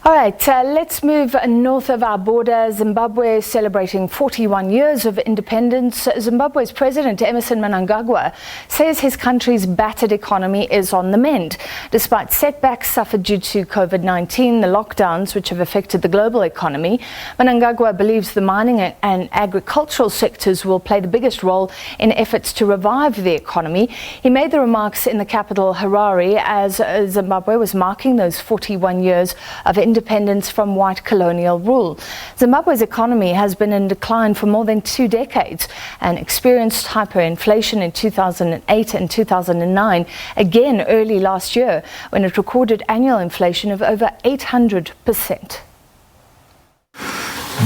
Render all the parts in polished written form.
All right, let's move north of our border. Zimbabwe is celebrating 41 years of independence. Zimbabwe's President Emmerson Mnangagwa says his country's battered economy is on the mend. Despite setbacks suffered due to COVID-19, the lockdowns which have affected the global economy, Mnangagwa believes the mining and agricultural sectors will play the biggest role in efforts to revive the economy. He made the remarks in the capital Harare as Zimbabwe was marking those 41 years of independence from white colonial rule. Zimbabwe's economy has been in decline for more than 2 decades and experienced hyperinflation in 2008 and 2009, again early last year, when it recorded annual inflation of over 800%.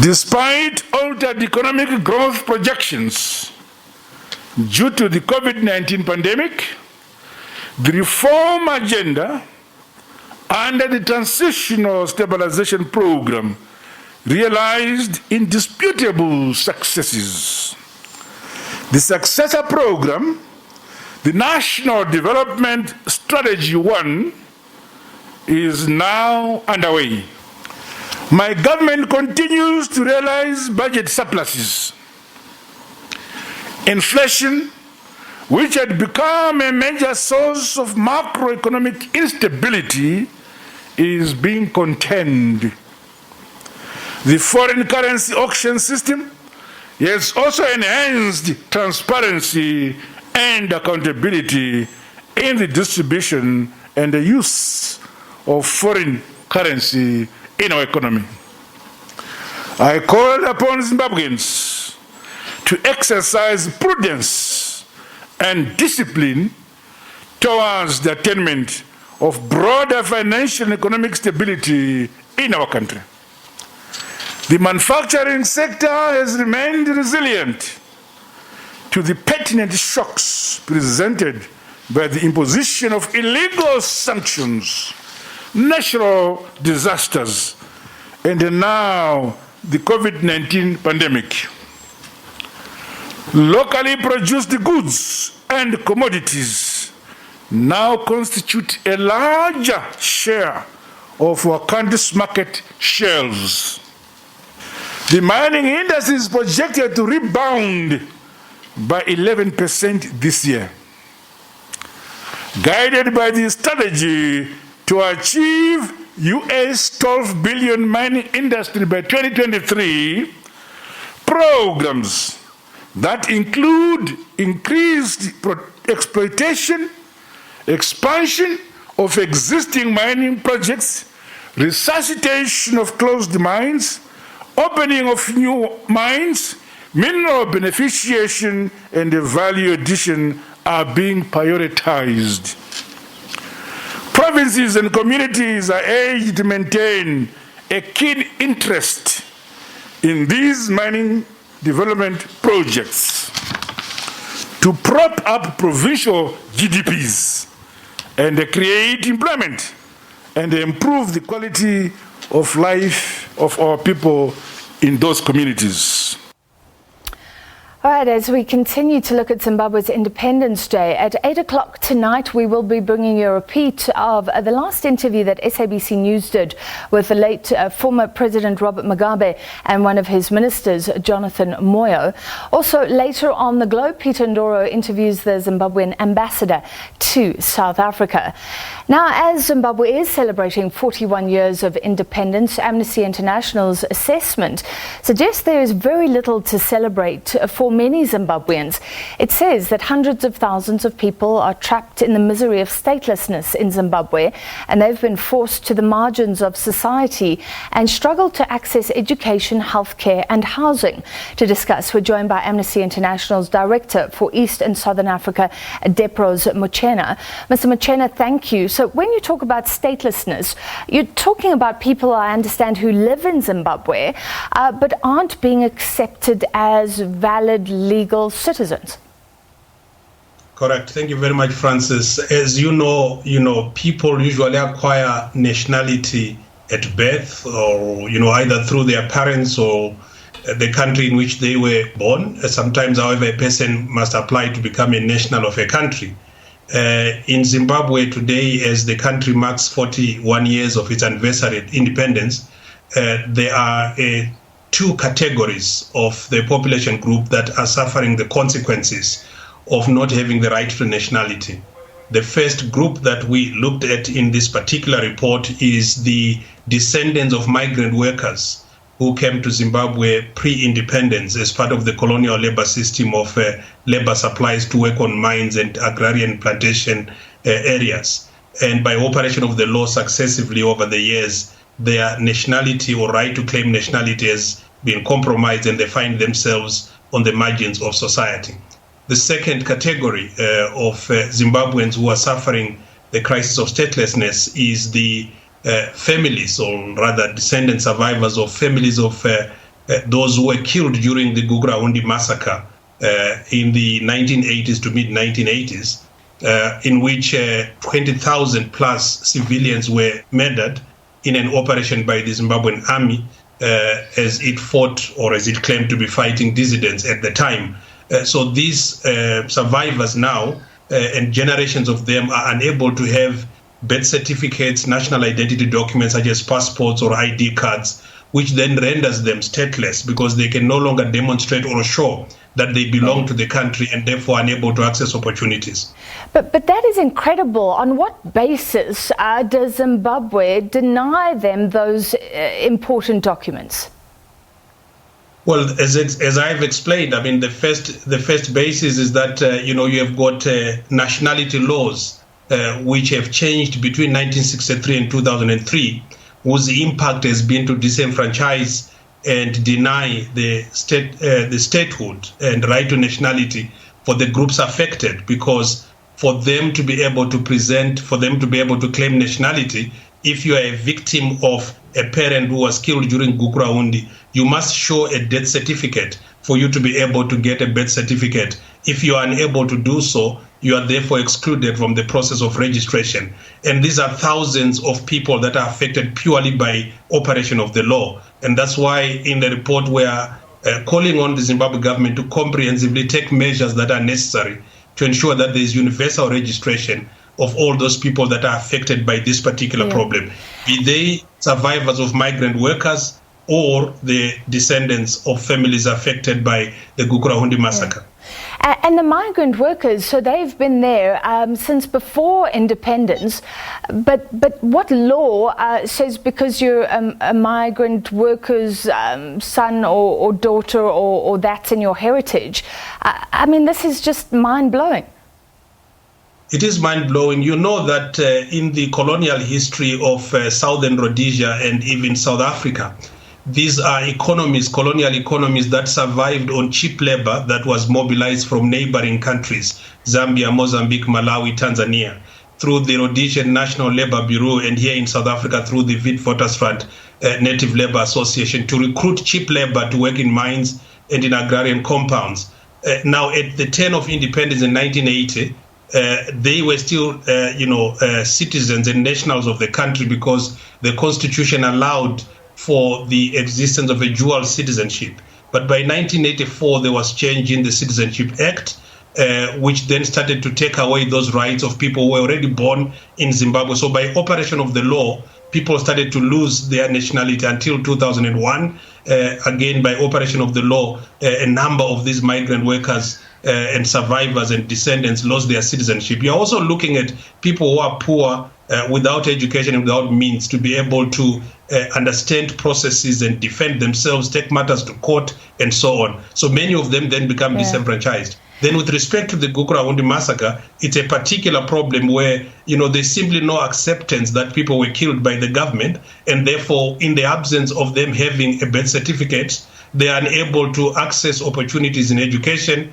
Despite altered economic growth projections due to the COVID-19 pandemic, the reform agenda under the Transitional Stabilization Program realized indisputable successes. The successor program, the National Development Strategy 1, is now underway. My government continues to realize budget surpluses. Inflation, which had become a major source of macroeconomic instability, is being contained. The foreign currency auction system has also enhanced transparency and accountability in the distribution and the use of foreign currency in our economy. I call upon Zimbabweans to exercise prudence and discipline towards the attainment of broader financial and economic stability in our country. The manufacturing sector has remained resilient to the pertinent shocks presented by the imposition of illegal sanctions, natural disasters, and now the COVID-19 pandemic. Locally produced goods and commodities now constitute a larger share of our country's market shelves. The mining industry is projected to rebound by 11% this year. Guided by the strategy to achieve US $12 billion mining industry by 2023, programs that include increased exploitation, expansion of existing mining projects, resuscitation of closed mines, opening of new mines, mineral beneficiation, and value addition are being prioritized. Provinces and communities are urged to maintain a keen interest in these mining development projects to prop up provincial GDPs and create employment and improve the quality of life of our people in those communities. All right, as we continue to look at Zimbabwe's Independence Day, at 8 o'clock tonight, we will be bringing you a repeat of the last interview that SABC News did with the late former President Robert Mugabe and one of his ministers, Jonathan Moyo. Also, later on the Globe, Peter Ndoro interviews the Zimbabwean ambassador to South Africa. Now, as Zimbabwe is celebrating 41 years of independence, Amnesty International's assessment suggests there is very little to celebrate for many Zimbabweans. It says that hundreds of thousands of people are trapped in the misery of statelessness in Zimbabwe, and they've been forced to the margins of society and struggle to access education, healthcare and housing. To discuss, we're joined by Amnesty International's Director for East and Southern Africa, Depros Mochena. Mr. Mochena, thank you. So when you talk about statelessness, you're talking about people, I understand, who live in Zimbabwe, but aren't being accepted as valid legal citizens. Correct. Thank you very much, Francis. As you know, people usually acquire nationality at birth, or either through their parents or the country in which they were born. Sometimes, however, a person must apply to become a national of a country. In Zimbabwe today, as the country marks 41 years of its anniversary of independence, there are two categories of the population group that are suffering the consequences of not having the right to nationality. The first group that we looked at in this particular report is the descendants of migrant workers who came to Zimbabwe pre-independence as part of the colonial labor system of labor supplies to work on mines and agrarian plantation areas. And by operation of the law successively over the years, their nationality or right to claim nationality has been compromised and they find themselves on the margins of society. The second category of Zimbabweans who are suffering the crisis of statelessness is the families, or rather descendant survivors of families of those who were killed during the Goku Massacre in the 1980s to mid-1980s, in which 20,000 plus civilians were murdered in an operation by the Zimbabwean army as it fought, or as it claimed to be fighting, dissidents at the time. So these survivors now, and generations of them, are unable to have birth certificates, national identity documents such as passports or ID cards, which then renders them stateless because they can no longer demonstrate or show that they belong to the country and therefore unable to access opportunities. But that is incredible. On what basis does Zimbabwe deny them those important documents? Well, as I've explained, I mean, the first basis is that you have got nationality laws which have changed between 1963 and 2003, whose impact has been to disenfranchise and deny the statehood and right to nationality for the groups affected. Because for them to be able to claim nationality, if you are a victim of a parent who was killed during Goku, you must show a death certificate for you to be able to get a birth certificate. If you are unable to do so, you are therefore excluded from the process of registration. And these are thousands of people that are affected purely by operation of the law. And that's why in the report we are calling on the Zimbabwe government to comprehensively take measures that are necessary to ensure that there is universal registration of all those people that are affected by this particular problem, be they survivors of migrant workers or the descendants of families affected by the Goku Massacre. And the migrant workers, so they've been there since before independence, but what law says because you're a migrant worker's son or daughter or that's in your heritage? I mean, this is just mind-blowing. It is mind-blowing. You know that in the colonial history of Southern Rhodesia and even South Africa, these are colonial economies that survived on cheap labor that was mobilized from neighboring countries, Zambia, Mozambique, Malawi, Tanzania, through the Rhodesian National Labour Bureau, and here in South Africa through the Witwatersrand Native Labour Association, to recruit cheap labor to work in mines and in agrarian compounds. Now, at the turn of independence in 1980, they were still, citizens and nationals of the country because the Constitution allowed for the existence of a dual citizenship. But by 1984, there was change in the Citizenship Act, which then started to take away those rights of people who were already born in Zimbabwe. So by operation of the law, people started to lose their nationality until 2001. Again, by operation of the law, a number of these migrant workers and survivors and descendants lost their citizenship. You're also looking at people who are poor, without education and without means to be able to understand processes and defend themselves, take matters to court, and so on. So many of them then become disenfranchised. Then with respect to the Goku Massacre, it's a particular problem where, there's simply no acceptance that people were killed by the government, and therefore, in the absence of them having a birth certificate, they are unable to access opportunities in education,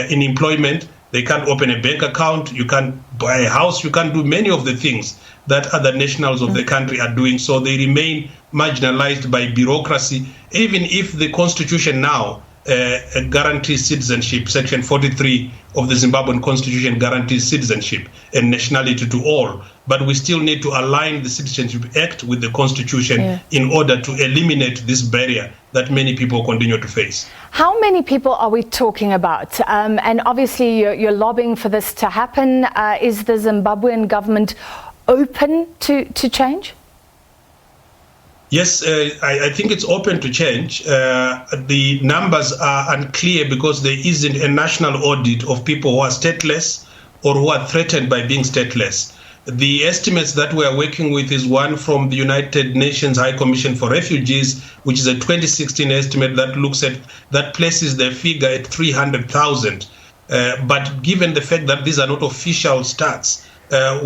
in employment. They can't open a bank account, you can't buy a house, you can't do many of the things that other nationals of the country are doing. So they remain marginalized by bureaucracy, even if the Constitution now guarantees citizenship. Section 43 of the Zimbabwean Constitution guarantees citizenship and nationality to all. But we still need to align the Citizenship Act with the Constitution in order to eliminate this barrier that many people continue to face. How many people are we talking about? And obviously you're lobbying for this to happen. Is the Zimbabwean government open to change? Yes, I think it's open to change. The numbers are unclear because there isn't a national audit of people who are stateless or who are threatened by being stateless. The estimates that we are working with is one from the United Nations High Commission for Refugees, which is a 2016 estimate that places the figure at 300,000. But given the fact that these are not official stats,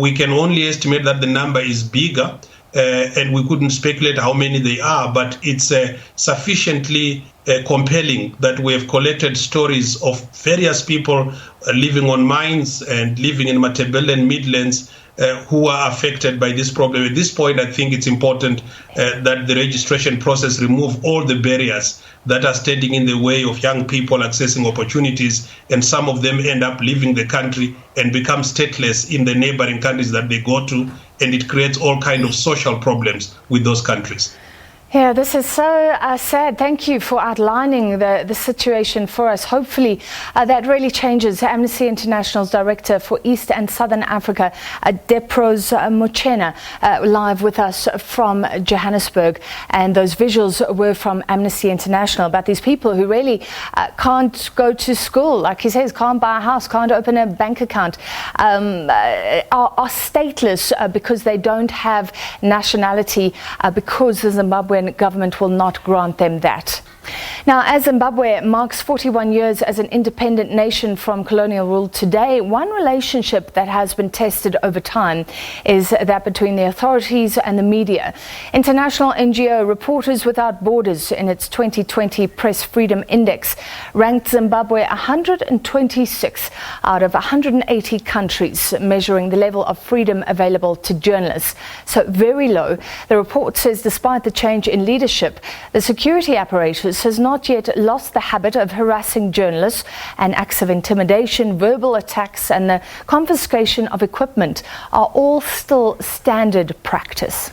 we can only estimate that the number is bigger. And we couldn't speculate how many they are, but it's sufficiently compelling that we have collected stories of various people living on mines and living in Matabele and Midlands who are affected by this problem. At this point, I think it's important that the registration process remove all the barriers that are standing in the way of young people accessing opportunities, and some of them end up leaving the country and become stateless in the neighboring countries that they go to, and it creates all kinds of social problems with those countries. Yeah, this is so sad. Thank you for outlining the situation for us. Hopefully that really changes. Amnesty International's Director for East and Southern Africa, Depros Mochena, live with us from Johannesburg. And those visuals were from Amnesty International about these people who really can't go to school, like he says, can't buy a house, can't open a bank account, are stateless because they don't have nationality because the Zimbabwean government will not grant them that. Now, as Zimbabwe marks 41 years as an independent nation from colonial rule today, one relationship that has been tested over time is that between the authorities and the media. International NGO Reporters Without Borders, in its 2020 Press Freedom Index, ranked Zimbabwe 126 out of 180 countries, measuring the level of freedom available to journalists. So very low. The report says despite the change in leadership, the security apparatus has not yet lost the habit of harassing journalists, and acts of intimidation, verbal attacks and the confiscation of equipment are all still standard practice.